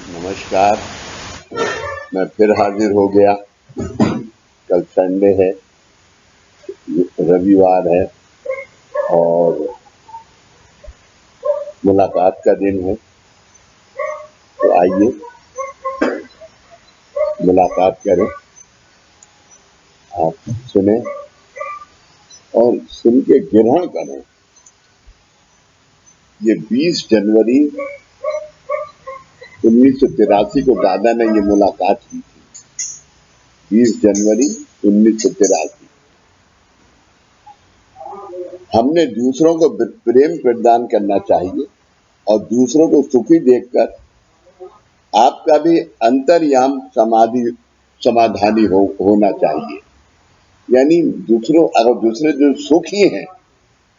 नमस्कार। मैं फिर हाजिर हो गया। कल संडे है, रविवार है और मुलाकात का दिन है। तो आइए मुलाकात करें, आप सुने और सुन के ग्रहण करें। ये 20 जनवरी 1983 को दादा ने ये मुलाकात की थी। 20 जनवरी 1983 हमने दूसरों को प्रेम प्रदान करना चाहिए और दूसरों को सुखी देखकर आपका भी अंतर्याम समाधानी होना चाहिए। यानी अगर दूसरे जो सुखी हैं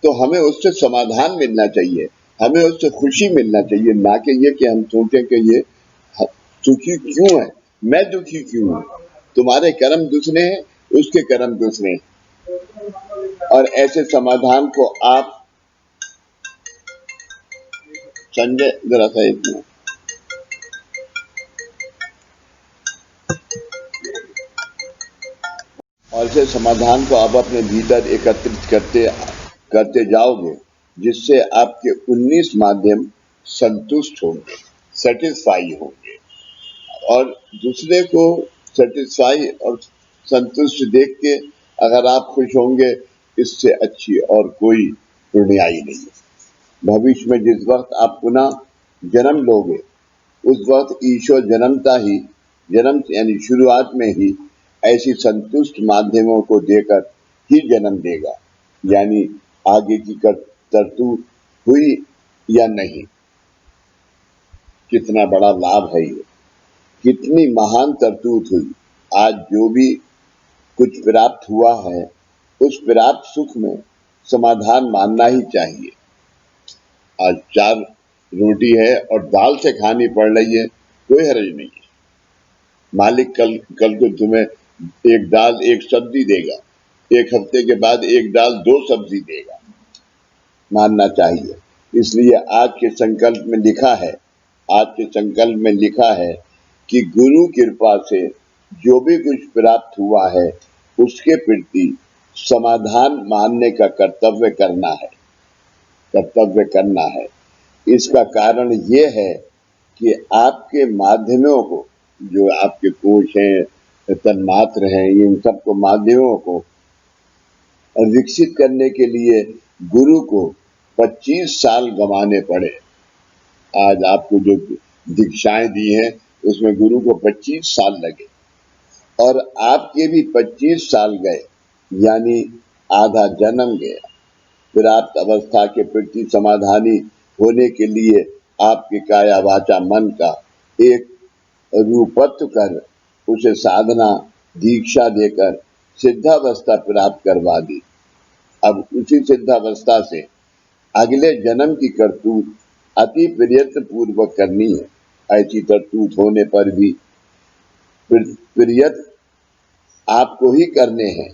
तो हमें उससे समाधान मिलना चाहिए, हमें उससे खुशी मिलना चाहिए, ना कि ये कि हम सोचें कि ये सुखी क्यों है, मैं दुखी क्यों हूं। तुम्हारे कर्म दूसरे हैं, उसके कर्म दूसरे हैं। और ऐसे समाधान को आप संजय जरा सा एक मिनट, और ऐसे समाधान को आप अपने भीतर एकत्रित करते जाओगे, जिससे आपके 19 माध्यम संतुष्ट होंगे, सेटिस्फाई होंगे और दूसरे को सेटिस्फाई और संतुष्ट देख के अगर आप खुश होंगे, इससे अच्छी और कोई पुण्याई नहीं है। भविष्य में जिस वक्त आप पुनः जन्म लोगे, उस वक्त ईश्वर जन्म यानी शुरुआत में ही ऐसी संतुष्ट माध्यमों को देकर ही जन्म देगा। यानी आगे की करतूत हुई या नहीं, कितना बड़ा लाभ है ये, कितनी महान तरतूत हुई। आज जो भी कुछ प्राप्त हुआ है, उस प्राप्त सुख में समाधान मानना ही चाहिए। आज 4 रोटी है और दाल से खानी पड़ रही है, कोई हर्ज नहीं है। मालिक कल को तुम्हें एक दाल एक सब्जी देगा, एक हफ्ते के बाद एक दाल 2 सब्जी देगा, मानना चाहिए। इसलिए आज के संकल्प में लिखा है कि गुरु कृपा से जो भी कुछ प्राप्त हुआ है, उसके प्रति समाधान मानने का कर्तव्य करना है। इसका कारण ये है कि आपके माध्यमों को, जो आपके कोश हैं, तन्मात्र हैं, इन सबको माध्यमों को विकसित करने के लिए गुरु को 25 साल गंवाने पड़े। आज आपको जो दीक्षाएं दी हैं, उसमें गुरु को 25 साल लगे और आपके भी 25 साल गए, यानी आधा जन्म गया। प्राप्त अवस्था के प्रति समाधानी होने के लिए आपके काया वाचा मन का एक रूपत्व कर उसे साधना दीक्षा देकर सिद्धावस्था प्राप्त करवा दी। अब उसी सिद्धावस्था से अगले जन्म की करतूत अति प्रयत्न पूर्वक करनी है। ऐसी करतूत होने पर भी प्रयत्न आपको ही करने हैं।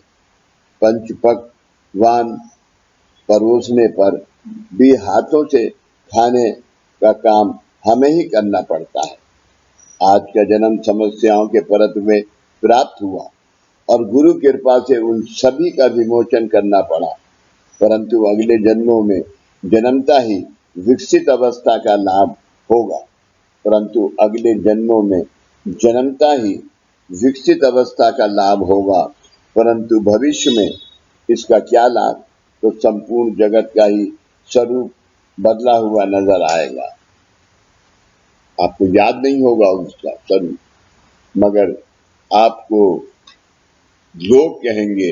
पंचपक्वान परोसने पर भी हाथों से खाने का काम हमें ही करना पड़ता है। आज का जन्म समस्याओं के परत में प्राप्त हुआ और गुरु कृपा से उन सभी का विमोचन करना पड़ा, परंतु अगले जन्मों में जन्मता ही विकसित अवस्था का लाभ होगा। परंतु अगले जन्मों में जन्मता ही विकसित अवस्था का लाभ होगा, परंतु भविष्य में इसका क्या लाभ, तो संपूर्ण जगत का ही स्वरूप बदला हुआ नजर आएगा। आपको याद नहीं होगा उसका स्वरूप, मगर आपको लोग कहेंगे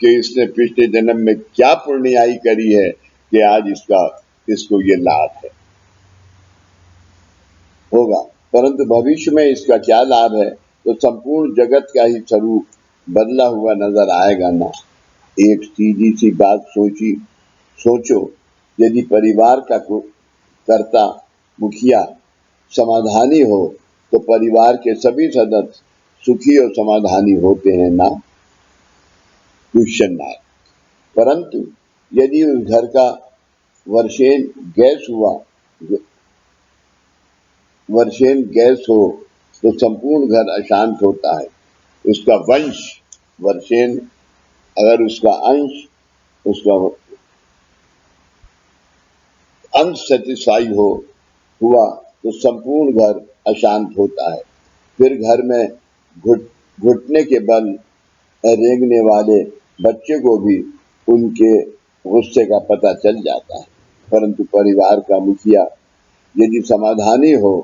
कि इसने पिछले जन्म में क्या पुण्याई करी है कि आज इसको ये लाभ है, होगा। परंतु भविष्य में इसका क्या लाभ है, तो संपूर्ण जगत का ही स्वरूप बदला हुआ नजर आएगा ना। एक सीधी सी बात सोचो, यदि परिवार का कर्ता मुखिया समाधानी हो तो परिवार के सभी सदस्य सुखी और समाधानी होते हैं ना, क्वेश्चन मार्क। परंतु यदि उस घर का वर्षेन गैस हुआ वर्षेन गैस हो तो संपूर्ण घर अशांत होता है। उसका वंश वर्षेन, अगर उसका अंश, उसका अंश सेटिस्फाई हुआ तो संपूर्ण घर अशांत होता है। फिर घर में घुटने के बल रेंगने वाले बच्चे को भी उनके गुस्से का पता चल जाता है। परंतु परिवार का मुखिया यदि समाधानी हो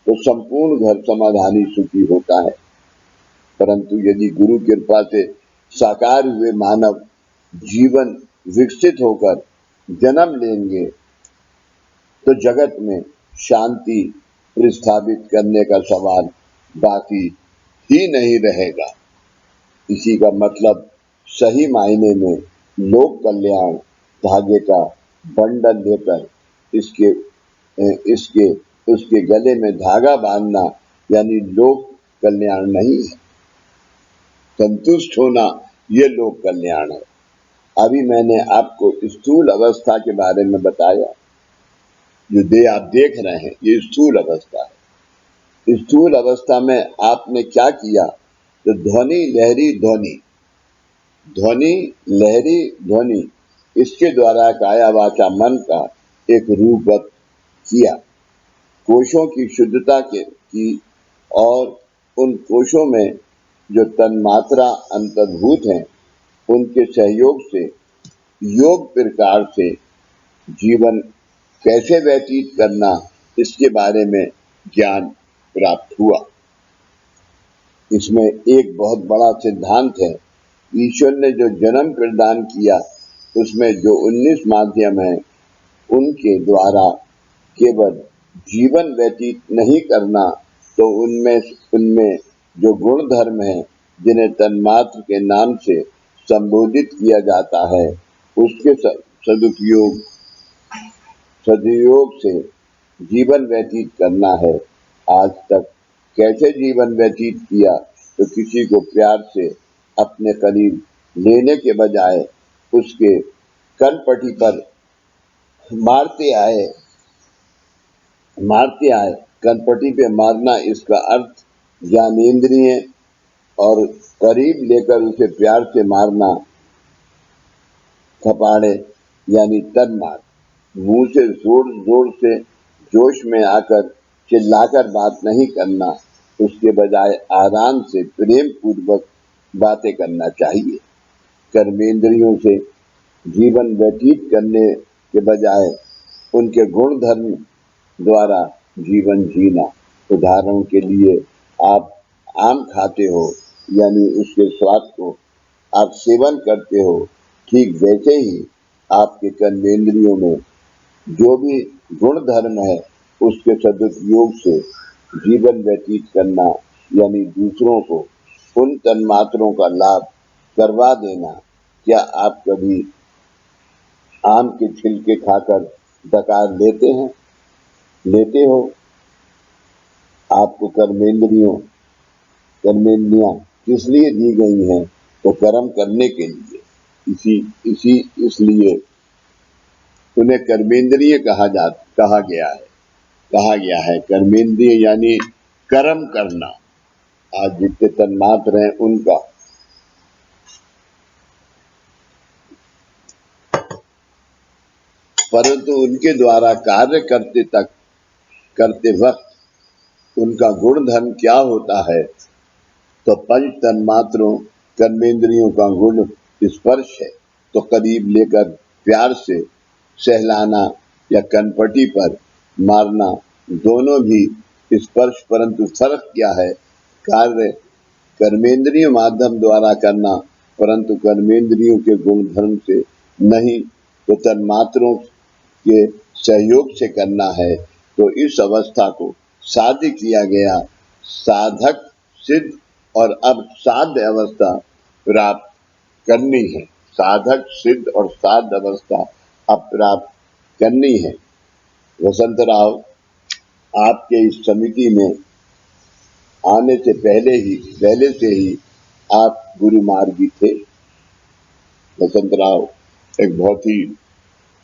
तो संपूर्ण घर समाधानी सुखी होता है। परंतु यदि गुरु कृपा से साकार हुए मानव जीवन विकसित होकर जन्म लेंगे तो जगत में शांति प्रस्थापित करने का सवाल बाकी ही नहीं रहेगा। इसी का मतलब सही मायने में लोक कल्याण धागे का बंडल लेकर इसके इसके उसके गले में धागा बांधना यानी लोक कल्याण नहीं है। संतुष्ट होना ये लोक कल्याण है। अभी मैंने आपको स्थूल अवस्था के बारे में बताया। जो आप देख रहे हैं ये स्थूल अवस्था है। स्थूल अवस्था में आपने क्या किया? तो ध्वनि लहरी ध्वनि, ध्वनि लहरी ध्वनि, इसके द्वारा काया वाचा मन का एक रूपवत किया। कोशों की शुद्धता की और उन कोशों में जो तन्मात्रा अंतर्भूत हैं उनके सहयोग से योग प्रकार से जीवन कैसे व्यतीत करना इसके बारे में ज्ञान प्राप्त हुआ। इसमें एक बहुत बड़ा सिद्धांत है। ईश्वर ने जो जन्म प्रदान किया उसमें जो 19 माध्यम हैं उनके द्वारा केवल जीवन व्यतीत नहीं करना, तो उनमें जो गुण धर्म है जिन्हें तन्मात्र के नाम से संबोधित किया जाता है उसके सदुपयोग से जीवन व्यतीत करना है। आज तक कैसे जीवन व्यतीत किया? तो किसी को प्यार से अपने करीब लेने के बजाय उसके कनपटी पर मारते आए। कनपटी पे मारना, इसका अर्थ ज्ञानेंद्रिय और करीब लेकर उसे प्यार से मारना थपाड़े यानी तन्मात्र। मुंह से जोर जोर से जोश में आकर चिल्लाकर बात नहीं करना, उसके बजाय आराम से प्रेम पूर्वक बातें करना चाहिए। कर्मेंद्रियों से जीवन व्यतीत करने के बजाय उनके गुण धर्म द्वारा जीवन जीना। उदाहरण के लिए आप आम खाते हो यानी उसके स्वाद को आप सेवन करते हो, ठीक वैसे ही आपके कर्मेंद्रियों में जो भी गुण धर्म है उसके सदुपयोग से जीवन व्यतीत करना यानी दूसरों को उन तन्मात्रों का लाभ करवा देना। क्या आप कभी आम के छिलके खाकर डकार लेते हो? आपको कर्मेंद्रियां किस लिए दी गई हैं? तो कर्म करने के लिए। इसलिए उन्हें कर्मेंद्रिय कहा गया है। कर्मेंद्रिय यानी कर्म करना। आज जितने तन्मात्र हैं उनका परंतु उनके द्वारा कार्य करते वक्त उनका गुण धर्म क्या होता है? तो पंच तन्मात्रों कर्मेंद्रियों का गुण स्पर्श है। तो करीब लेकर प्यार से सहलाना या कनपटी पर मारना दोनों भी स्पर्श, परंतु फर्क क्या है? कार्य कर्मेंद्रिय माध्यम द्वारा करना परंतु कर्मेंद्रियों के गुण धर्म से नहीं, तो तन्मात्रों के सहयोग से करना है। तो इस अवस्था को साध्य किया गया। साधक सिद्ध और अब साध्य अवस्था प्राप्त करनी है। साधक सिद्ध और साध्य अवस्था अब प्राप्त करनी है। वसंतराव, आपके इस समिति में आने से पहले से ही आप गुरु मार्गी थे। वसंतराव एक बहुत ही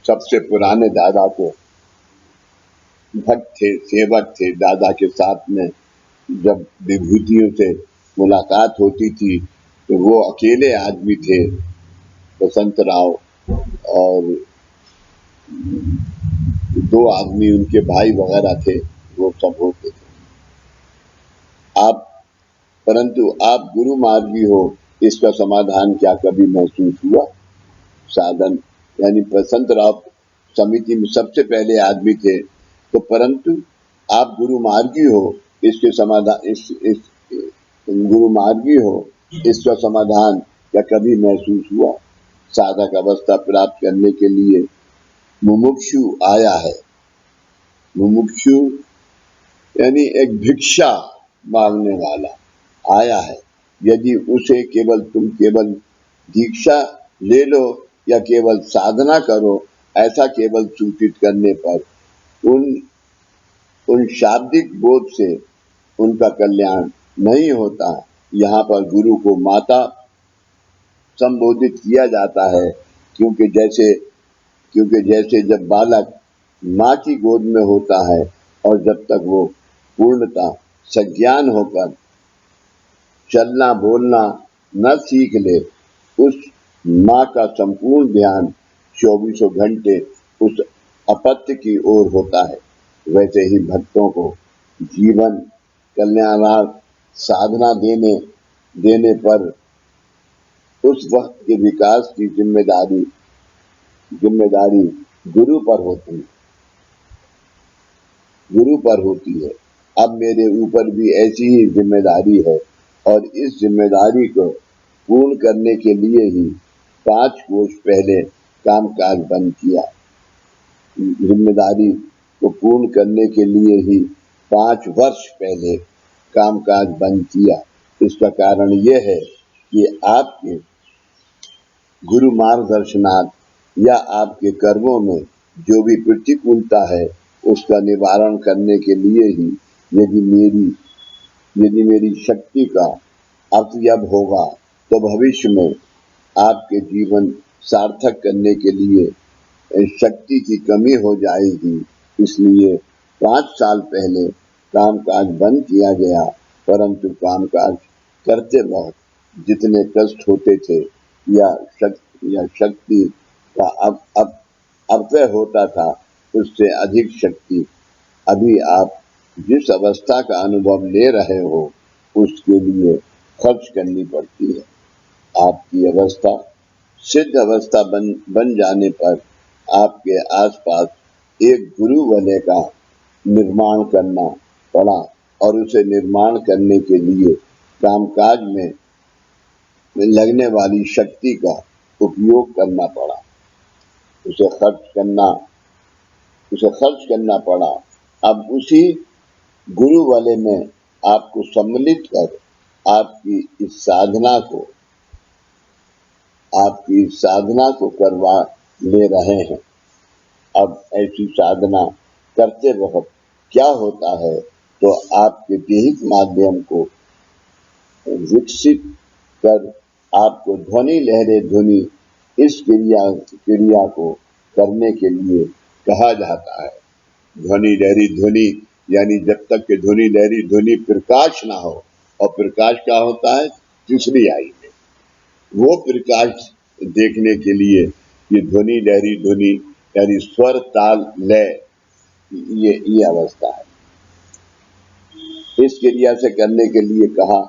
सबसे पुराने दादा को भक्त थे, सेवक थे। दादा के साथ में जब विभूतियों से मुलाकात होती थी तो वो अकेले आदमी थे, बसंत राव, और दो आदमी उनके भाई वगैरह थे, वो सब होते थे। आप परंतु आप गुरु मार्गी हो, इसका समाधान क्या कभी महसूस हुआ? साधन यानी बसंत राव समिति में सबसे पहले आदमी थे, तो परंतु आप गुरु मार्गी हो, इसके समाधान इस गुरु मार्गी हो, इसका समाधान क्या कभी महसूस हुआ? साधक अवस्था प्राप्त करने के लिए मुमुक्षु आया है। मुमुक्षु यानी एक भिक्षा मांगने वाला आया है। यदि उसे तुम केवल दीक्षा ले लो या केवल साधना करो, ऐसा केवल सूचित करने पर उन शाब्दिक बोध से उनका कल्याण नहीं होता। यहाँ पर गुरु को माता संबोधित किया जाता है, क्योंकि जैसे जब बालक माँ की गोद में होता है और जब तक वो पूर्णता सज्ञान होकर चलना बोलना न सीख ले, उस माँ का संपूर्ण ध्यान 24 घंटे उस अपत्य की ओर होता है। वैसे ही भक्तों को जीवन कल्याणार्थ साधना देने पर उस वक्त के विकास की जिम्मेदारी गुरु पर होती है। अब मेरे ऊपर भी ऐसी ही जिम्मेदारी है, और इस जिम्मेदारी को पूर्ण करने के लिए ही 5 कोष पहले कामकाज बंद किया। जिम्मेदारी को पूर्ण करने के लिए ही 5 वर्ष पहले कामकाज बंद किया। इसका कारण यह है कि आपके गुरु मार्गदर्शनार्थ या आपके कर्मों में जो भी प्रतिकूलता है, उसका निवारण करने के लिए ही यदि मेरी शक्ति का अपव्यय होगा, तो भविष्य में आपके जीवन सार्थक करने के लिए शक्ति की कमी हो जाएगी। इसलिए 5 साल पहले कामकाज बंद किया गया, परंतु कामकाज करते वक्त जितने कष्ट होते थे या शक्ति का अपव्यय होता था, उससे अधिक शक्ति अभी आप जिस अवस्था का अनुभव ले रहे हो, उसके लिए खर्च करनी पड़ती है। आपकी अवस्था सिद्ध अवस्था बन जाने पर आपके आसपास एक गुरु वलय का निर्माण करना पड़ा, और उसे निर्माण करने के लिए कामकाज में लगने वाली शक्ति का उपयोग करना पड़ा, उसे खर्च करना पड़ा। अब उसी गुरु वाले में आपको सम्मिलित कर आपकी इस साधना को करवा ले रहे हैं। अब ऐसी साधना करते वक्त क्या होता है, तो आपके देहिक माध्यम को विकसित कर आपको ध्वनि लहरे ध्वनि इस क्रिया को करने के लिए कहा जाता है। ध्वनि लहरी ध्वनि यानी जब तक के ध्वनि लहरी ध्वनि प्रकाश ना हो, और प्रकाश क्या होता है? तीसरी आई में वो प्रकाश देखने के लिए ये ध्वनि लहरी ध्वनि यानी स्वर ताल लय, ये अवस्था है। इस क्रिया से करने के लिए कहा,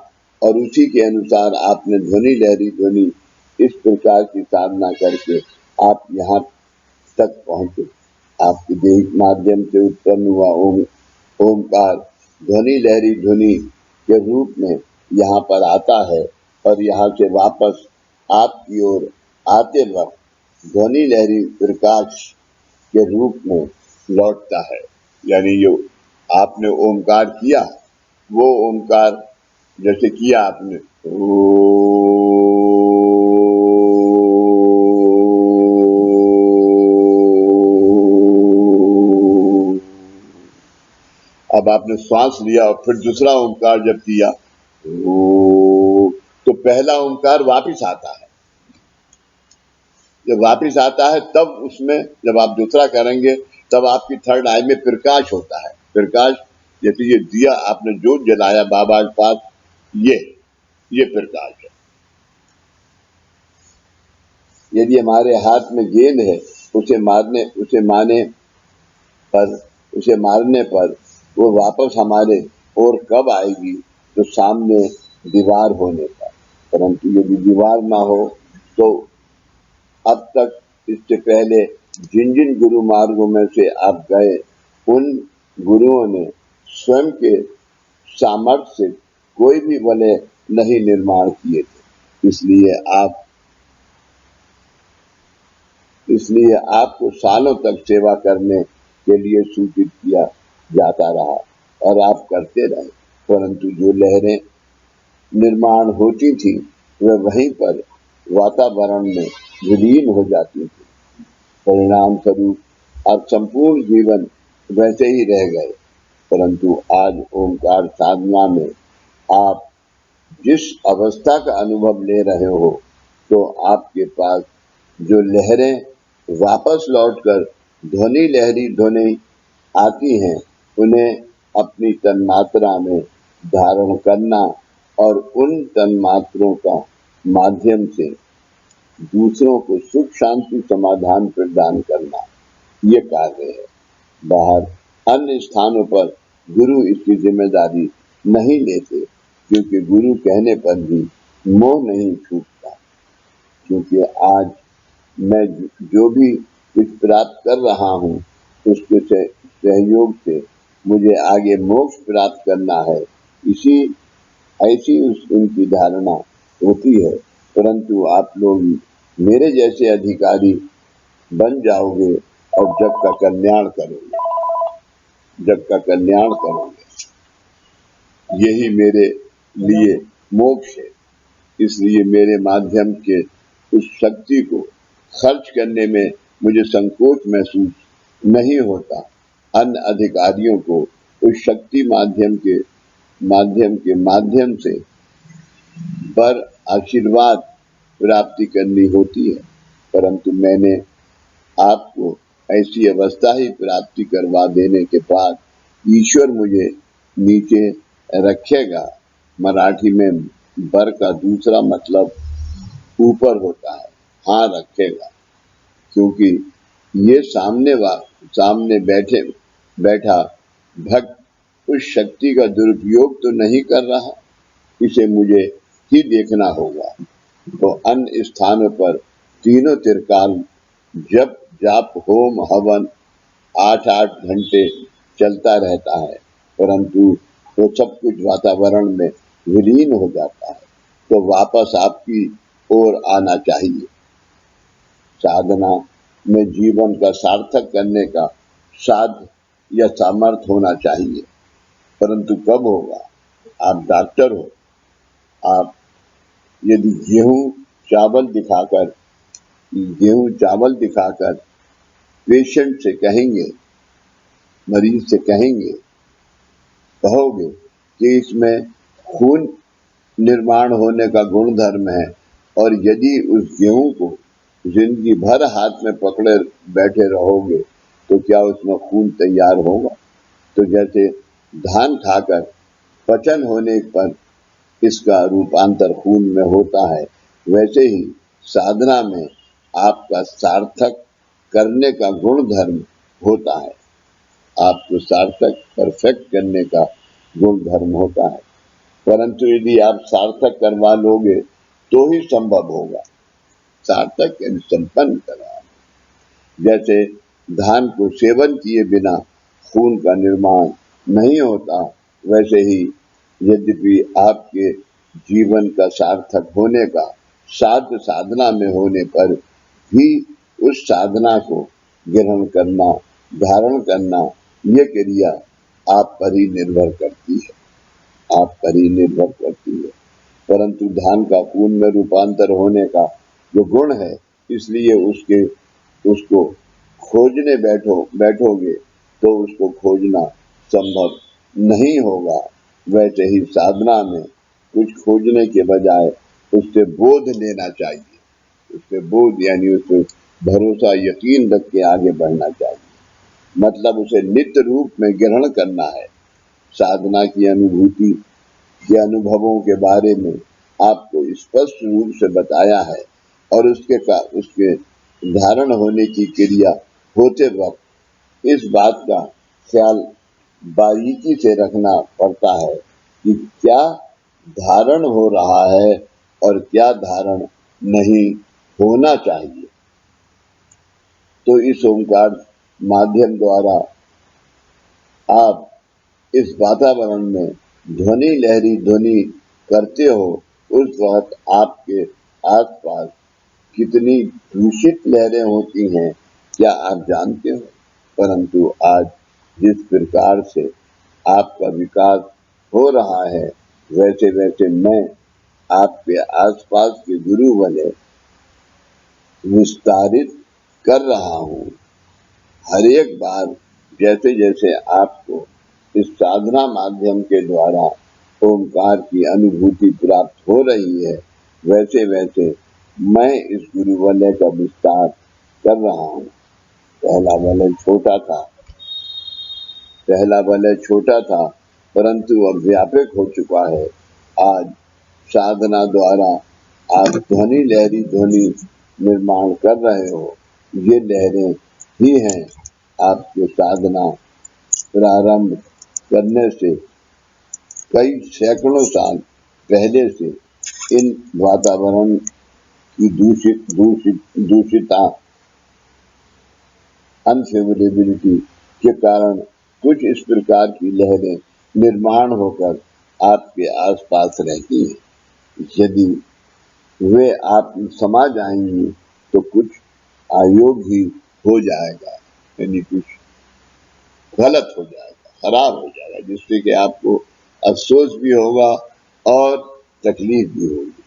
और उसी के अनुसार आपने ध्वनि लहरी ध्वनि इस प्रकार की साधना करके आप यहाँ तक पहुंचे। आपके देहिक माध्यम से उत्पन्न हुआ ओमकार ध्वनि लहरी ध्वनि के रूप में यहाँ पर आता है, और यहाँ से वापस आपकी ओर आते वक्त ध्वनि लहरी प्रकाश के रूप में लौटता है। यानी जो आपने ओमकार किया, वो ओमकार जैसे किया आपने अब आपने श्वास लिया और फिर दूसरा ओमकार जब किया तो पहला ओमकार वापिस आता है। जब वापिस आता है तब उसमें जब आप दूसरा करेंगे तब आपकी थर्ड आई में प्रकाश होता है। प्रकाश जैसे ये दिया आपने जो जलाया बाबा के पास, ये प्रकाश है। यदि हमारे हाथ में गेंद है, उसे मारने पर वो वापस हमारे और कब आएगी? तो सामने दीवार होने पर। परंतु यदि दीवार ना हो तो अब तक इससे पहले जिन जिन गुरु मार्गों में से आप गए, उन गुरुओं ने स्वयं के सामर्थ्य से कोई भी वलय नहीं निर्माण किए थे। इसलिए आपको सालों तक सेवा करने के लिए सूचित किया जाता रहा और आप करते रहे। परंतु जो लहरें निर्माण होती थी वह वहीं पर वातावरण में विलीन हो जाती थी। परिणाम स्वरूप आप संपूर्ण जीवन वैसे ही रह गए। परंतु आज ओंकार साधना में आप जिस अवस्था का अनुभव ले रहे हो, तो आपके पास जो लहरें वापस लौटकर ध्वनि ध्वनि आती हैं, उन्हें अपनी तन्मात्रा में धारण करना और उन तन्मात्रों का माध्यम से दूसरों को सुख शांति समाधान प्रदान करना, ये कार्य है। बाहर अन्य स्थानों पर गुरु इसकी जिम्मेदारी नहीं लेते, क्योंकि गुरु कहने पर भी मोह नहीं छूटता। क्योंकि आज मैं जो भी कुछ प्राप्त कर रहा हूँ, उसके सहयोग से मुझे आगे मोक्ष प्राप्त करना है, ऐसी उनकी धारणा होती है। परंतु आप लोग मेरे जैसे अधिकारी बन जाओगे और जग का कल्याण करोगे, यही मेरे लिए मोक्ष है। इसलिए मेरे माध्यम के उस शक्ति को खर्च करने में मुझे संकोच महसूस नहीं होता। अन्य अधिकारियों को उस शक्ति माध्यम से पर आशीर्वाद प्राप्ति करनी होती है। परंतु मैंने आपको ऐसी अवस्था ही प्राप्ति करवा देने के बाद ईश्वर मुझे नीचे रखेगा। मराठी में बर का दूसरा मतलब ऊपर होता है, हाँ रखेगा, क्योंकि ये सामने बैठा भक्त उस शक्ति का दुरुपयोग तो नहीं कर रहा, इसे मुझे ही देखना होगा। तो अन्य स्थानों पर तीनों त्रिकाल जप जाप होम हवन 8-8 घंटे चलता रहता है, परंतु वो सब कुछ वातावरण में विलीन हो जाता है। तो वापस आपकी ओर आना चाहिए। साधना में जीवन का सार्थक करने का साध्य या सामर्थ्य होना चाहिए, परंतु कब होगा? आप डॉक्टर हो, आप यदि गेहूं चावल दिखाकर पेशेंट से कहेंगे, मरीज से कहोगे कि इसमें खून निर्माण होने का गुणधर्म है, और यदि उस गेहूं को जिंदगी भर हाथ में पकड़े बैठे रहोगे तो क्या उसमें खून तैयार होगा? तो जैसे धान खाकर पचन होने पर इसका रूपांतर खून में होता है, वैसे ही साधना में आपका सार्थक करने का गुणधर्म होता है। आपको सार्थक परफेक्ट करने का गुणधर्म होता है। परंतु यदि आप सार्थक करवा लोगे तो ही संभव होगा। सार्थक यानी संपन्न करवा। जैसे धान को सेवन किए बिना खून का निर्माण नहीं होता, वैसे ही यद्यपि आपके जीवन का सार्थक होने का साध्य साधना में होने पर भी उस साधना को ग्रहण करना, धारण करना, ये क्रिया आप पर ही निर्भर करती है। परंतु धान का खून में रूपांतर होने का जो गुण है, इसलिए उसको खोजने बैठोगे तो उसको खोजना संभव नहीं होगा। वैसे ही साधना में कुछ खोजने के बजाय उससे बोध लेना चाहिए, उससे बोध यानी उससे भरोसा यकीन रख के आगे बढ़ना चाहिए। मतलब उसे नित्य रूप में ग्रहण करना है। साधना की अनुभूति के अनुभवों के बारे में आपको स्पष्ट रूप से बताया है और उसके धारण होने की क्रिया होते वक्त इस बात का ख्याल बारीकी से रखना पड़ता है कि क्या धारण हो रहा है और क्या धारण नहीं होना चाहिए। तो इस ओंकार माध्यम द्वारा आप इस वातावरण में ध्वनि लहरी ध्वनि करते हो, उस वक्त आपके आसपास कितनी दूषित लहरें होती हैं क्या आप जानते हो? परंतु आज जिस प्रकार से आपका विकास हो रहा है, वैसे वैसे मैं आपके आसपास के गुरु बने विस्तारित कर रहा हूँ। हर एक बार जैसे जैसे आपको इस साधना माध्यम के द्वारा ओंकार की अनुभूति प्राप्त हो रही है, वैसे वैसे मैं इस गुरु वलय का विस्तार कर रहा हूँ। पहला वलय छोटा था परंतु अब व्यापक हो चुका है। आज साधना द्वारा आप ध्वनि लहरी ध्वनि निर्माण कर रहे हो। ये लहरें ही हैं आपके साधना प्रारंभ करने से कई सैकड़ों साल पहले से इन वातावरण की दूषिता अनफेवरेबिलिटी के कारण कुछ इस प्रकार की लहरें निर्माण होकर आपके आसपास रहती हैं। यदि वे आप समा जाएंगी तो कुछ अयोग ही हो जाएगा, यानी कुछ गलत हो जाएगा, खराब हो जाएगा, जिससे कि आपको अफसोस भी होगा और तकलीफ भी होगी।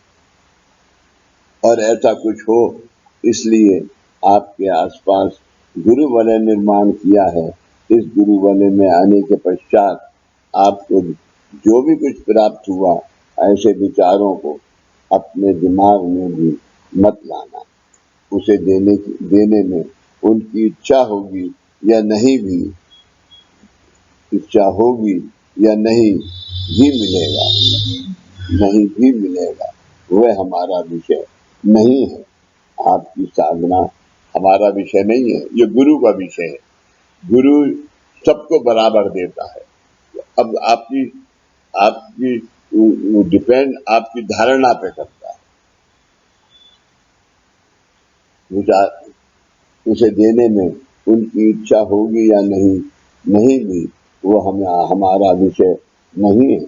और ऐसा कुछ हो इसलिए आपके आसपास गुरु वलय निर्माण किया है। इस गुरु वलय में आने के पश्चात आपको जो भी कुछ प्राप्त हुआ, ऐसे विचारों को अपने दिमाग में भी मत लाना। उसे देने में उनकी इच्छा होगी या नहीं भी, इच्छा होगी या नहीं भी मिलेगा, वह हमारा विषय नहीं है। आपकी साधना हमारा विषय नहीं है, ये गुरु का विषय है। गुरु सबको बराबर देता है। अब आपकी डिपेंड आपकी धारणा पे करता है। उसे देने में उनकी इच्छा होगी या नहीं भी, वो हमारा विषय नहीं है।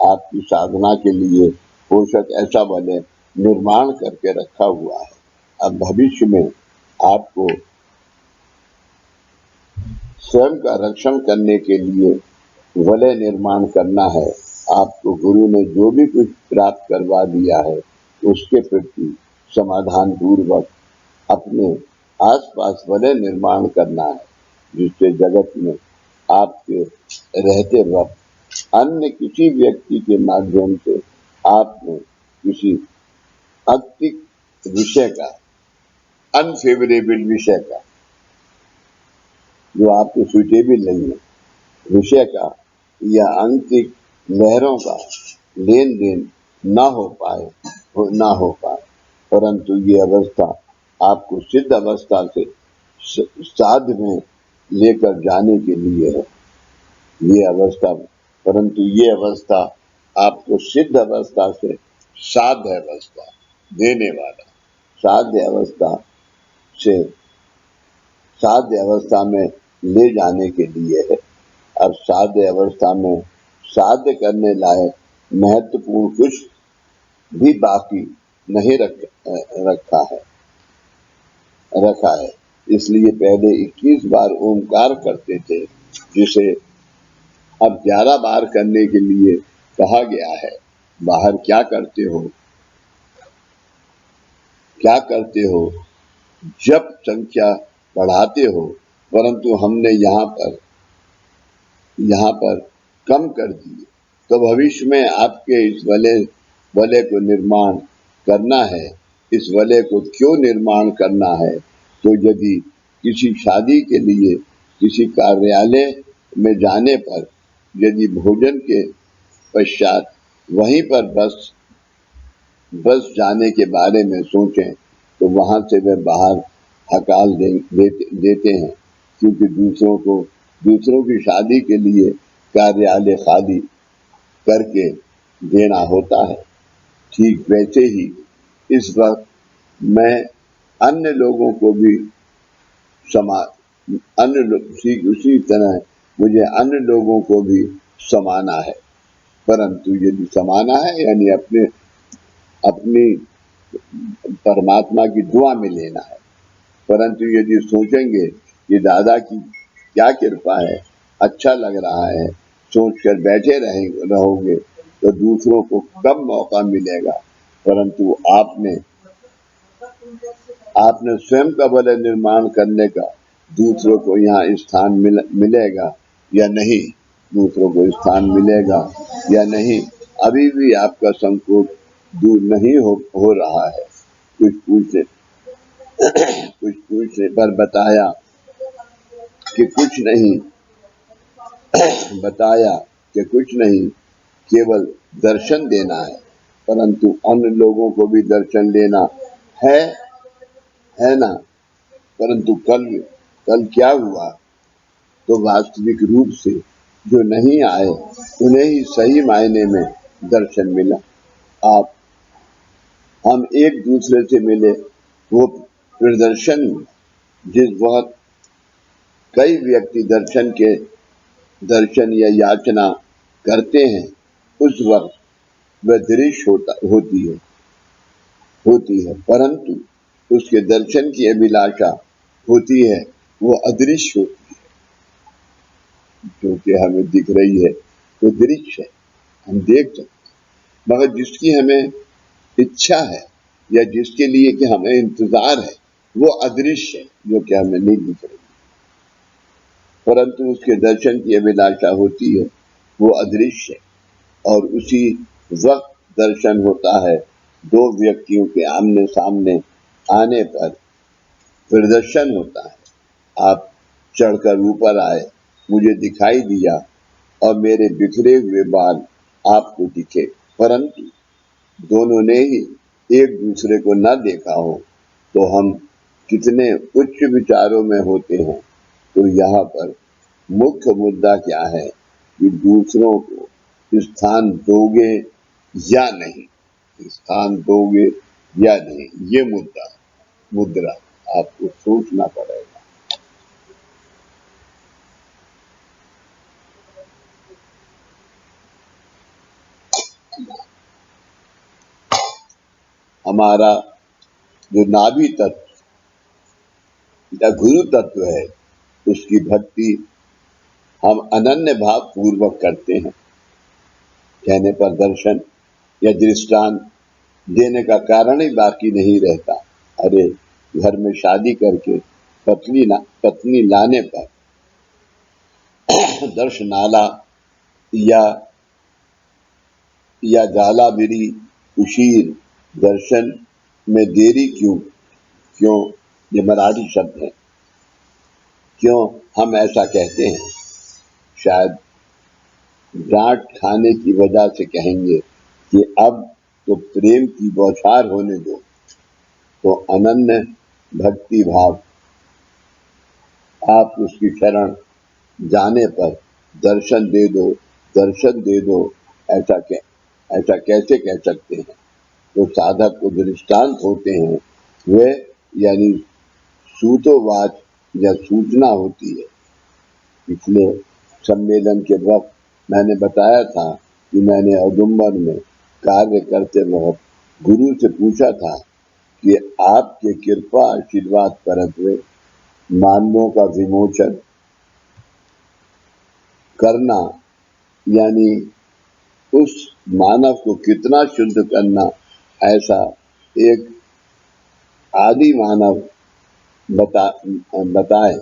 आपकी साधना के लिए पोषक ऐसा वलय निर्माण करके रखा हुआ है। अब भविष्य में आपको स्वयं का रक्षण करने के लिए वलय निर्माण करना है। आपको गुरु ने जो भी कुछ प्राप्त करवा दिया है, उसके प्रति समाधान पूर्वक अपने आसपास वलय निर्माण करना है, जिससे जगत में आपके रहते वक्त अन्य किसी व्यक्ति के माध्यम से आपने किसी अतिक विषय का, अनफेवरेबल विषय का, जो आपके सुटेबल नहीं है विषय का या अंतिक लहरों का लेन देन ना हो पाए। परंतु ये अवस्था आपको सिद्ध अवस्था से साध में लेकर जाने के लिए है। ये अवस्था आपको सिद्ध अवस्था से साध्य अवस्था देने वाला, साध्य अवस्था में ले जाने के लिए है। अब साध्य अवस्था में साध्य करने लायक महत्वपूर्ण कुछ भी बाकी नहीं रखा है। इसलिए पहले 21 बार ओंकार करते थे, जिसे अब 11 बार करने के लिए कहा गया है। बाहर क्या करते हो जब संख्या बढ़ाते हो, परंतु हमने यहाँ पर कम कर दिए। तो भविष्य में आपके इस वलय को निर्माण करना है। इस वलय को क्यों निर्माण करना है? तो यदि किसी शादी के लिए किसी कार्यालय में जाने पर यदि भोजन के पश्चात वहीं पर बस जाने के बारे में सोचें तो वहां से वे बाहर हकाल देते हैं, क्योंकि दूसरों की शादी के लिए कार्यालय खाली करके देना होता है। ठीक वैसे ही इस वक्त मैं अन्य लोगों को भी ठीक उसी तरह मुझे अन्य लोगों को भी समाना है, परंतु यदि समाना है यानी अपनी परमात्मा की दुआ में लेना है। परंतु यदि सोचेंगे कि दादा की क्या कृपा है, अच्छा लग रहा है, सोचकर बैठे रहोगे तो दूसरों को कब मौका मिलेगा। परंतु आपने स्वयं का बल निर्माण करने का दूसरों को यहाँ स्थान मिलेगा या नहीं, दूसरों को स्थान मिलेगा या नहीं, अभी भी आपका संकोच दूर नहीं हो रहा है। कुछ पूछने पर बताया कि कुछ नहीं, केवल दर्शन देना है। परंतु अन्य लोगों को भी दर्शन लेना है ना। परंतु कल क्या हुआ, तो वास्तविक रूप से जो नहीं आए उन्हें ही सही मायने में दर्शन मिला। हम एक दूसरे से मिले, वो प्रदर्शन, जिस वक्त कई व्यक्ति दर्शन या याचना करते हैं, उस वक्त वह दृश्य होती है, परंतु उसके दर्शन की अभिलाषा होती है, वो अदृश्य होती है। जो कि हमें दिख रही है वो दृश्य है, हम देख सकते, मगर जिसकी हमें इच्छा है या जिसके लिए कि हमें इंतजार है वो अदृश्य है, जो कि हमें नहीं दिख रही, परंतु उसके दर्शन की अभिलाषा होती है, वो अदृश्य है। और उसी वक्त दर्शन होता है, दो व्यक्तियों के आमने सामने आने पर प्रदर्शन होता है। आप चढ़कर ऊपर आए, मुझे दिखाई दिया और मेरे बिखरे हुए बाल आपको दिखे, परंतु दोनों ने ही एक दूसरे को न देखा हो, तो हम कितने उच्च विचारों में होते हैं। तो यहाँ पर मुख्य मुद्दा क्या है कि दूसरों को स्थान दोगे या नहीं, ये मुद्रा आपको सोचना पड़ेगा। हमारा जो नाभि तत्व या गुरु तत्व है, उसकी भक्ति हम अनन्य भाव पूर्वक करते हैं। कहने पर दर्शन या दृष्टांत देने का कारण ही बाकी नहीं रहता। अरे, घर में शादी करके पत्नी लाने पर दर्शनाला या जालाबिरी उशीर दर्शन में देरी क्यों, ये मराठी शब्द है, क्यों हम ऐसा कहते हैं। शायद डांट खाने की वजह से कहेंगे कि अब तो प्रेम की बौछार होने दो, तो अनन्य भक्ति भाव आप उसकी शरण जाने पर दर्शन दे दो, ऐसा कैसे कह सकते हैं। तो साधक को दृष्टांत होते हैं वे, यानी सूतोवाच या सूचना होती है। पिछले सम्मेलन के वक्त मैंने बताया था कि मैंने औदुंबर में कार्य करते वक्त गुरु से पूछा था कि आपके कृपा आशीर्वाद परत हुए मानवों का विमोचन करना, यानी उस मानव को कितना शुद्ध करना, ऐसा एक आदि मानव बताए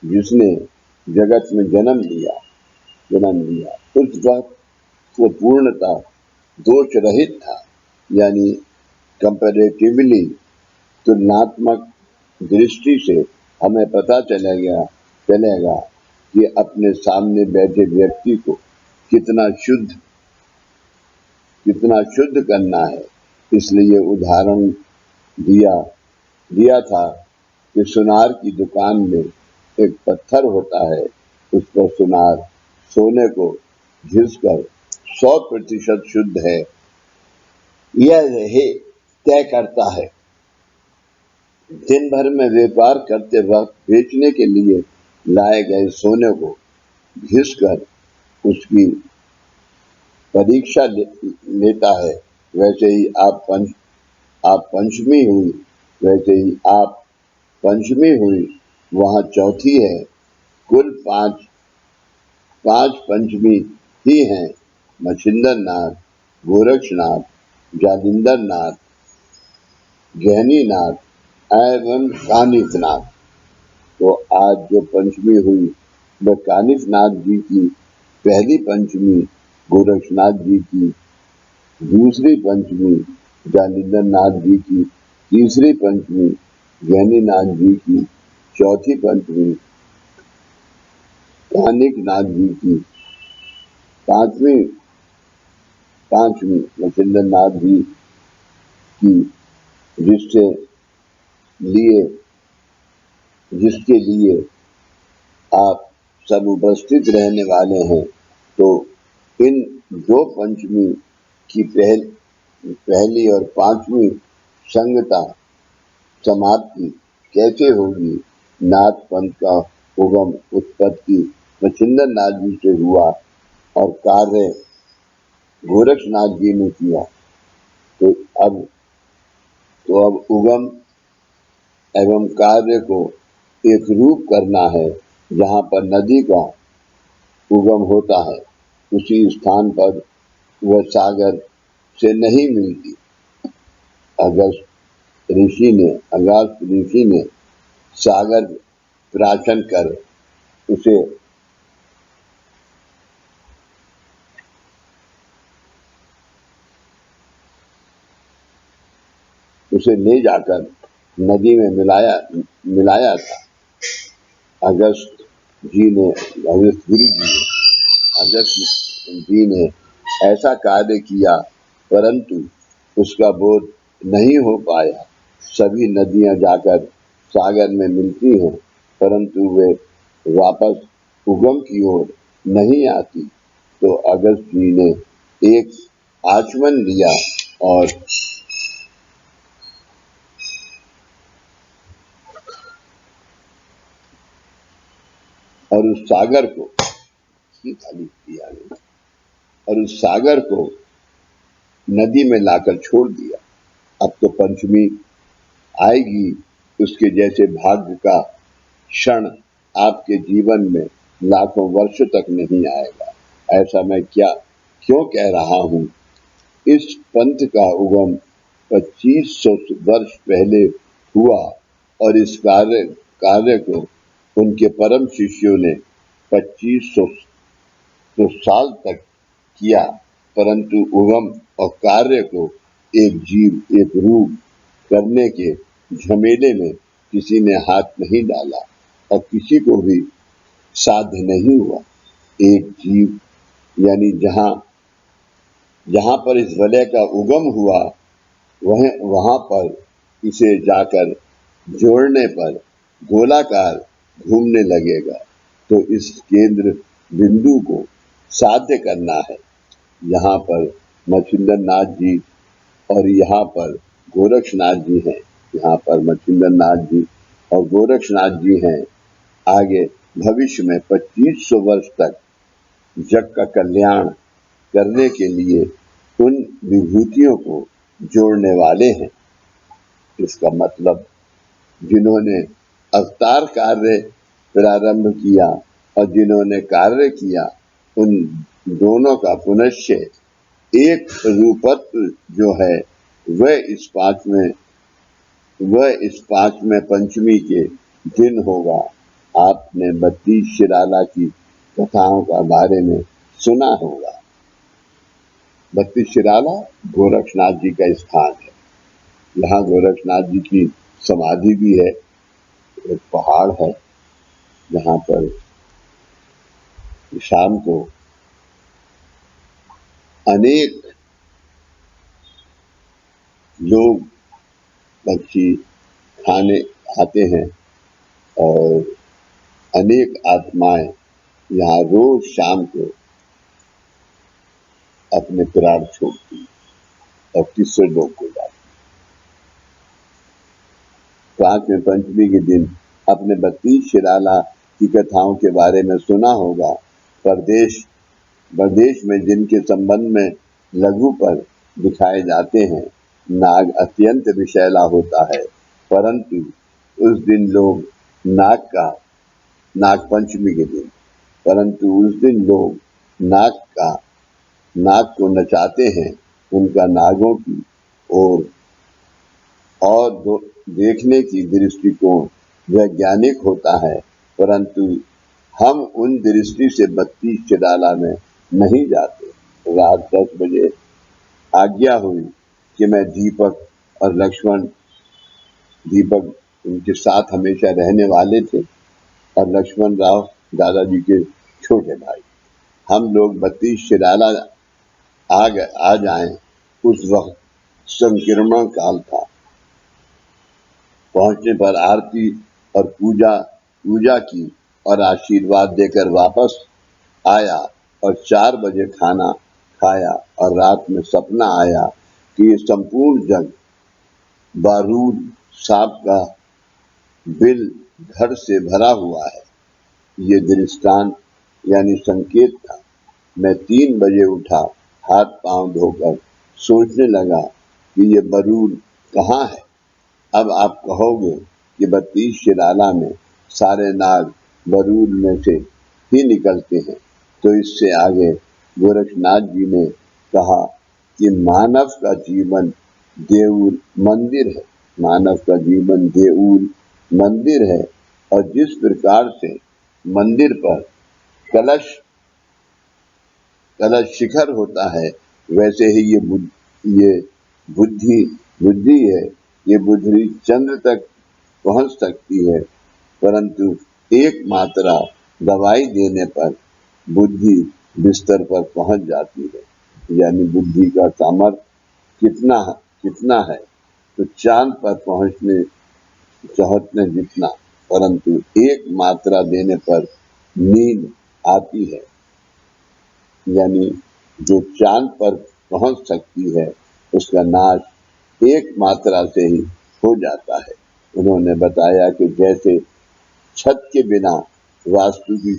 जिसने जगत में जन्म लिया। उस वक्त वो पूर्णता दोष रहित था, यानी कंपैरेटिवली तुलनात्मक दृष्टि से हमें पता चलेगा कि अपने सामने बैठे व्यक्ति को कितना शुद्ध करना है। इसलिए उदाहरण दिया था कि सुनार की दुकान में एक पत्थर होता है, उस पर सुनार सोने को घिसकर 100% शुद्ध है यह तय करता है। दिन भर में व्यापार करते वक्त बेचने के लिए लाए गए सोने को घिसकर उसकी परीक्षा लेता है। वैसे ही आप पंचमी हुई, वैसे ही आप पंचमी हुई, वहाँ चौथी है। कुल पांच पंचमी ही हैं: मछिंद्रनाथ, गोरक्षनाथ, जालिंदरनाथ, गहनीनाथ एवं कानिफनाथ। तो आज जो पंचमी हुई वह कानिफनाथ जी की पहली पंचमी, गोरक्षनाथ जी की दूसरी पंचमी, जालिंदरनाथ जी की तीसरी पंचमी, गहनीनाथ जी की चौथी पंचमी, कानिकनाथ जी की पांचवी, मछिंद्रनाथ जी की जिसके लिए आप सब उपस्थित रहने वाले हैं। तो इन दो पंचमी की पहली और पांचवी संगता समाप्ति कैसे होगी? नाथ पंथ का उगम उत्पत्ति मछिंद्रनाथ जी से हुआ और कार्य गोरक्षनाथ जी ने किया। तो अब उगम एवं कार्य को एक रूप करना है। जहाँ पर नदी का उगम होता है उसी स्थान पर वह सागर से नहीं मिलती। अगस्त ऋषि ने सागर प्राशन कर उसे ले जाकर नदी में मिलाया था। अगस्त जी ने ऐसा कार्य किया, परंतु उसका बोध नहीं हो पाया। सभी नदियां जाकर सागर में मिलती हैं, परंतु वे वापस उगम की ओर नहीं आती। तो अगस्त जी ने एक आचमन लिया और उस सागर को नदी में लाकर छोड़ दिया। अब तो पंचमी आएगी, उसके जैसे भाग्य का क्षण आपके जीवन में लाखों वर्ष तक नहीं आएगा। ऐसा मैं क्यों कह रहा हूँ? इस पंथ का उगम 2500 वर्ष पहले हुआ और इस कार्य को उनके परम शिष्यों ने 2500 साल तक किया, परंतु उगम और कार्य को एक रूप करने के झमेले में किसी ने हाथ नहीं डाला और किसी को भी साध्य नहीं हुआ। एक जीव यानी जहाँ पर इस वलय का उगम हुआ वहाँ पर इसे जाकर जोड़ने पर गोलाकार घूमने लगेगा। तो इस केंद्र बिंदु को साध्य करना है। यहाँ पर मछिंद्रनाथ जी और यहाँ पर गोरक्षनाथ जी हैं। यहाँ पर मछिंद्रनाथ जी और गोरक्षनाथ जी हैं। आगे भविष्य में 2500 वर्ष तक जग का कल्याण करने के लिए उन विभूतियों को जोड़ने वाले हैं। इसका मतलब जिन्होंने अवतार कार्य प्रारंभ किया और जिन्होंने कार्य किया, उन दोनों का पुनश्च एक रूपत्व जो है वह इस पांचवें पंचमी के दिन होगा। आपने 32 शिराला की कथाओं का बारे में सुना होगा। 32 शिराला गोरक्षनाथ जी का स्थान है। यहाँ गोरक्षनाथ जी की समाधि भी है। एक पहाड़ है जहाँ पर शाम को अनेक लोग पक्षी खाने आते हैं और अनेक आत्माएं यहाँ रोज शाम को अपने प्राण छोड़ती और तीसरे लोग को जाती। पांचवें पंचमी के दिन अपने बत्तीस शिराला की कथाओं के बारे में सुना होगा। प्रदेश में जिनके संबंध में लघु पर दिखाए जाते हैं, नाग अत्यंत विषैला होता है, परंतु उस दिन लोग नाग पंचमी के दिन परंतु उस दिन लोग नाग को नचाते हैं। उनका नागों की और देखने की दृष्टिकोण वैज्ञानिक होता है, परंतु हम उन दृष्टि से बत्तीस शिराला में नहीं जाते। रात 10 बजे आज्ञा हुई कि मैं दीपक और लक्ष्मण, दीपक उनके साथ हमेशा रहने वाले थे और लक्ष्मण राव दादाजी के छोटे भाई, हम लोग बत्तीस शिराला आ जाएं। उस वक्त संक्रमण काल था। पहुंचने पर आरती और पूजा की और आशीर्वाद देकर वापस आया और 4 बजे खाना खाया और रात में सपना आया कि ये संपूर्ण जग बारूद सांप का बिल घर से भरा हुआ है। ये दृष्टांत यानी संकेत था। मैं 3 बजे उठा, हाथ पांव धोकर सोचने लगा कि ये बारूद कहाँ है। अब आप कहोगे कि बत्तीस शिराला में सारे नाग बारूद में से ही निकलते हैं, तो इससे आगे गोरखनाथ जी ने कहा कि मानव का जीवन देऊल मंदिर है। मानव का जीवन देऊल मंदिर है और जिस प्रकार से मंदिर पर कलश शिखर होता है, वैसे ही ये बुद्धि है। ये बुद्धि चंद्र तक पहुंच सकती है, परंतु एक मात्रा दवाई देने पर बुद्धि बिस्तर पर पहुंच जाती है। यानी बुद्धि का सामर्थ्य कितना है, तो चांद पर पहुंचने जितना, परंतु एक मात्रा देने पर नींद आती है। यानी जो चांद पर पहुंच सकती है, उसका नाश एक मात्रा से ही हो जाता है। उन्होंने बताया कि जैसे छत के बिना वास्तु की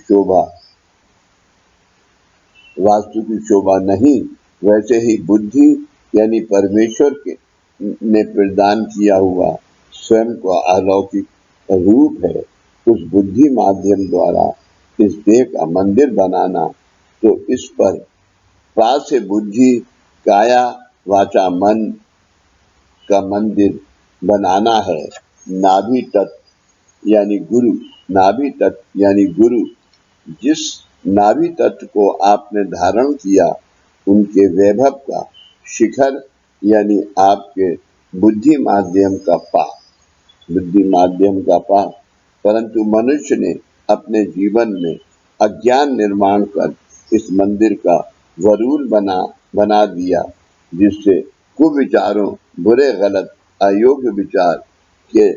शोभा नहीं, वैसे ही बुद्धि यानी परमेश्वर ने प्रदान किया हुआ स्वयं को अलौकिक रूप है। उस बुद्धि माध्यम द्वारा इस देह का मंदिर बनाना, तो इस पर पास से बुद्धि काया वाचा मन का मंदिर बनाना है। नाभि तत्व यानी गुरु, जिस नाभि तत्व को आपने धारण किया, उनके वैभव का शिखर यानी आपके बुद्धि माध्यम का पा। परंतु मनुष्य ने अपने जीवन में अज्ञान निर्माण कर इस मंदिर का वरूल बना दिया, जिससे कुविचारों, बुरे गलत अयोग्य विचार के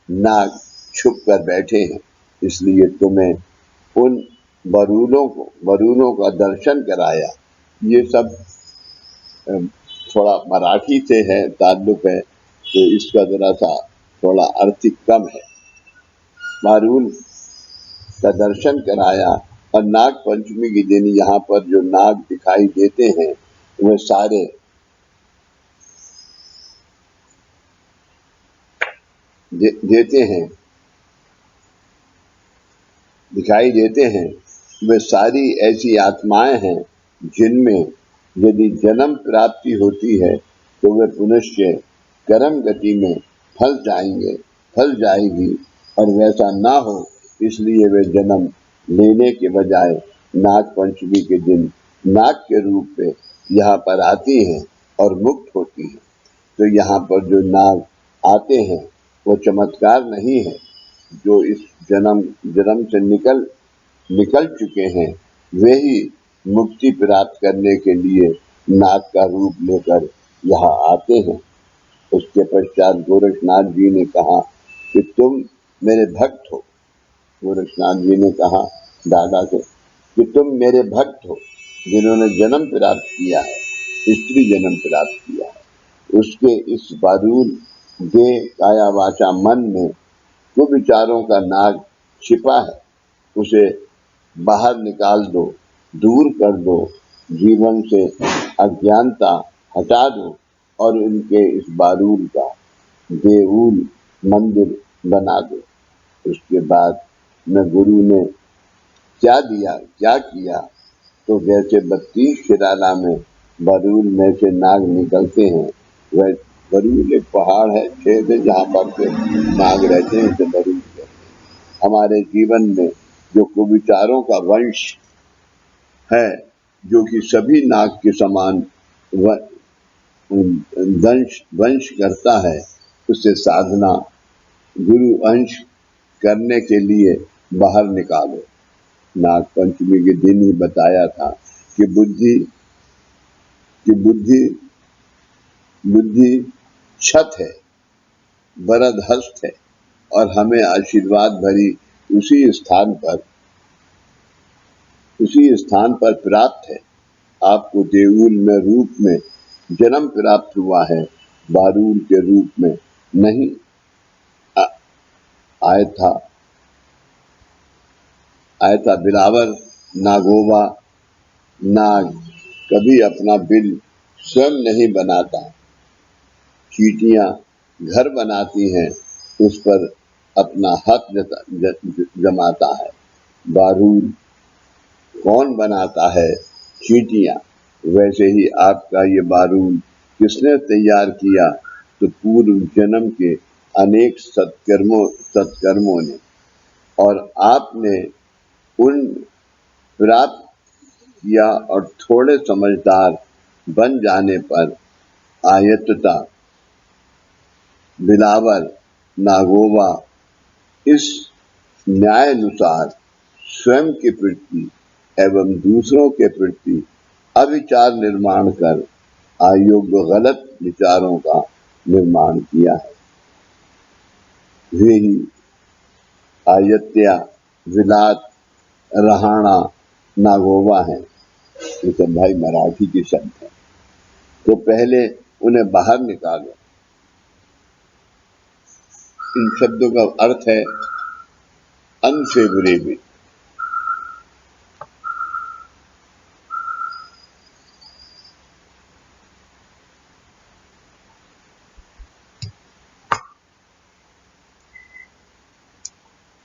नाग छुप कर बैठे हैं। इसलिए तुम्हें उन वरूलों का दर्शन कराया। ये सब थोड़ा मराठी से है, ताल्लुक है, तो इसका जरा सा थोड़ा अर्थ कम है। वरूल का दर्शन कराया और नाग पंचमी के दिन यहाँ पर जो नाग दिखाई देते हैं, वे सारे दिखाई देते हैं। वे सारी ऐसी आत्माएं हैं जिनमें यदि जन्म प्राप्ति होती है, तो वे पुनश्च कर्म गति में फल जाएगी, और वैसा ना हो इसलिए वे जन्म लेने के बजाय नाग पंचमी के दिन नाग के रूप में यहाँ पर आती हैं और मुक्त होती हैं। तो यहाँ पर जो नाग आते हैं वो चमत्कार नहीं है, जो इस जन्म से निकल चुके हैं वे ही मुक्ति प्राप्त करने के लिए नाग का रूप लेकर यहाँ आते हैं। उसके पश्चात गोरक्षनाथ जी ने कहा कि तुम मेरे भक्त हो। गोरक्षनाथ जी ने कहा दादा से कि तुम मेरे भक्त हो जिन्होंने जन्म प्राप्त किया है, स्त्री जन्म प्राप्त किया है। उसके इस बारूद देह काया वाचा मन में कुविचारों का नाग छिपा है, उसे बाहर निकाल दो, दूर कर दो, जीवन से अज्ञानता हटा दो और उनके इस बारूद का देऊल मंदिर बना दो। उसके बाद में गुरु ने क्या दिया, क्या किया, तो जैसे 32 शिराला में बरूल में से नाग निकलते हैं, वह बरूल एक पहाड़ है छेद है जहाँ पर के नाग रहते हैं, तो बरूल कहते हैं। हमारे जीवन में जो कुविचारों का वंश है, जो कि सभी नाग के समान वंश करता है, उससे साधना गुरु अंश करने के लिए बाहर निकालो। नाग पंचमी के दिन ही बताया था कि बुद्धि छत है, वरद हस्त है और हमें आशीर्वाद भरी उसी स्थान पर प्राप्त है। आपको देऊल में रूप में जन्म प्राप्त हुआ है, बारूद के रूप में नहीं आया था। बिलावर नागोबा नाग कभी अपना बिल स्वयं नहीं बनाता, चींटियां घर बनाती हैं, उस पर अपना हक जमाता है। बारूद कौन बनाता है? चींटियां। वैसे ही आपका ये बारूद किसने तैयार किया? तो पूर्व जन्म के अनेक सत्कर्मों ने, और आपने उन प्राप्त किया और थोड़े समझदार बन जाने पर आयतता बिलावर नागोबा इस न्यायानुसार स्वयं के प्रति एवं दूसरों के प्रति अविचार निर्माण कर अयोग्य गलत विचारों का निर्माण किया है। वे ही आयत्या विलात रहाना नागोबा है। ये सब भाई मराठी के शब्द हैं, तो पहले उन्हें बाहर निकालो। इन शब्दों का अर्थ है अनफेवरेबल।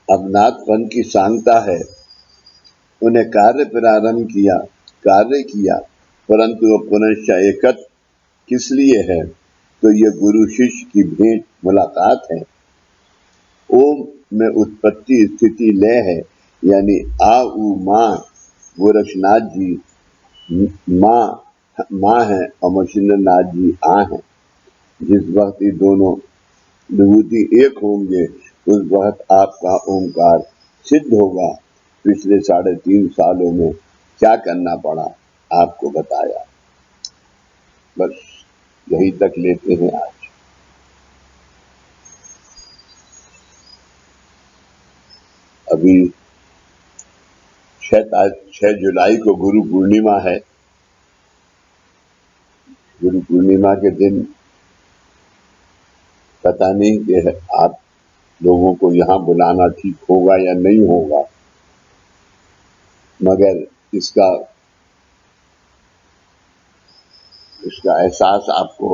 अब नाथपन की सांगता है, उन्हें कार्य किया, परंतु वह पुनश्च एकत्र किस लिए है? तो ये गुरु शिष्य की भेंट मुलाकात है। ओम में उत्पत्ति स्थिति लय है, यानी आ उ माँ। गोरक्षनाथ जी माँ है और मछिंद्रनाथ जी आ हैं। जिस वक्त ये दोनों विभूति एक होंगे, उस वक्त आपका ओंकार सिद्ध होगा। पिछले 3.5 सालों में क्या करना पड़ा आपको बताया, बस यही तक लेते हैं आज। अभी 6 जुलाई को गुरु पूर्णिमा है। गुरु पूर्णिमा के दिन पता नहीं कि आप लोगों को यहाँ बुलाना ठीक होगा या नहीं होगा, मगर इसका एहसास आपको,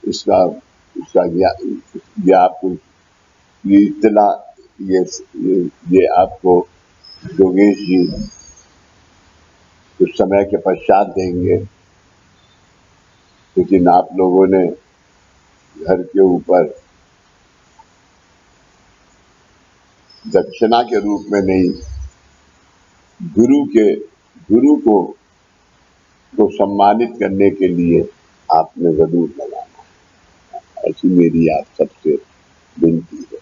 इसका ये आपको ये इत्तला ये आपको योगेश जी कुछ समय के पश्चात देंगे, लेकिन आप लोगों ने घर के ऊपर दक्षिणा के रूप में नहीं, गुरु को सम्मानित करने के लिए आपने जरूर लगाना। ऐसी मेरी आप सबसे विनती है।